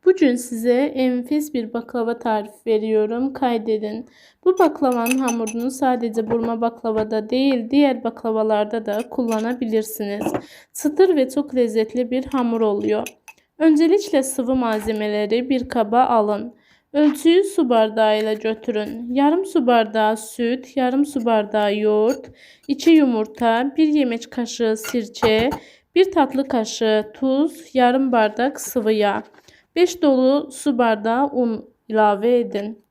Bugün size enfes bir baklava tarifi veriyorum. Kaydedin. Bu baklavanın hamurunu sadece burma baklavada değil, diğer baklavalarda da kullanabilirsiniz. Çıtır ve çok lezzetli bir hamur oluyor. Öncelikle sıvı malzemeleri bir kaba alın. Ölçüyü su bardağıyla götürün. Yarım su bardağı süt, yarım su bardağı yoğurt, 2 yumurta, 1 yemek kaşığı sirke, 1 tatlı kaşığı tuz, yarım bardak sıvı yağ. 5 dolu su bardağı un ilave edin.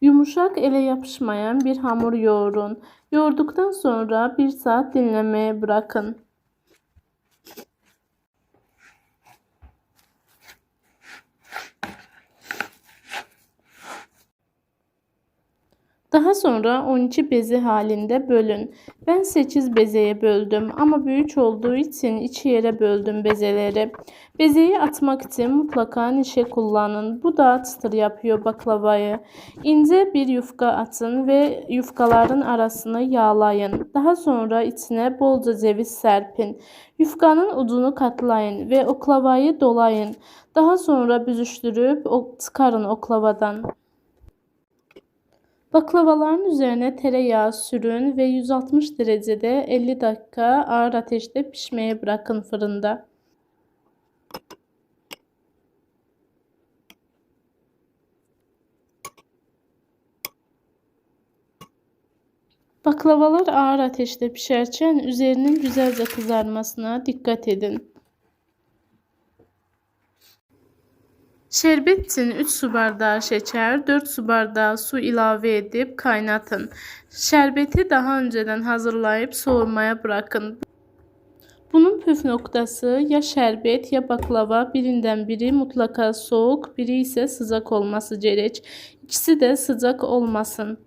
Yumuşak, ele yapışmayan bir hamur yoğurun. Yoğurduktan sonra 1 saat dinlemeye bırakın. Daha sonra 12 beze halinde bölün. Ben 8 bezeye böldüm ama büyük olduğu için 2 yere böldüm bezeleri. Bezeyi atmak için mutlaka nişe kullanın. Bu da çıtır yapıyor baklavayı. İnce bir yufka atın ve yufkaların arasını yağlayın. Daha sonra içine bolca ceviz serpin. Yufkanın ucunu katlayın ve oklavayı dolayın. Daha sonra büzüştürüp çıkarın oklavadan. Baklavaların üzerine tereyağı sürün ve 160 derecede 50 dakika ağır ateşte pişmeye bırakın fırında. Baklavalar ağır ateşte pişerken üzerinin güzelce kızarmasına dikkat edin. Şerbet için 3 su bardağı şeker, 4 su bardağı su ilave edip kaynatın. Şerbeti daha önceden hazırlayıp soğumaya bırakın. Bunun püf noktası ya şerbet ya baklava, birinden biri mutlaka soğuk, biri ise sıcak olması gerek. İkisi de sıcak olmasın.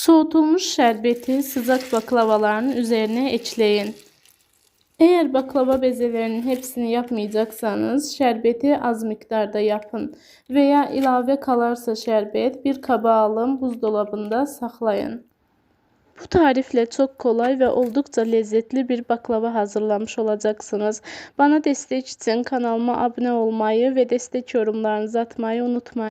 Soğutulmuş şerbeti sıcak baklavaların üzerine ekleyin. Eğer baklava bezelerinin hepsini yapmayacaksanız şerbeti az miktarda yapın veya ilave kalarsa şerbet bir kaba alın, buzdolabında saklayın. Bu tarifle çok kolay ve oldukça lezzetli bir baklava hazırlamış olacaksınız. Bana destek için kanalıma abone olmayı ve destek yorumlarınızı atmayı unutmayın.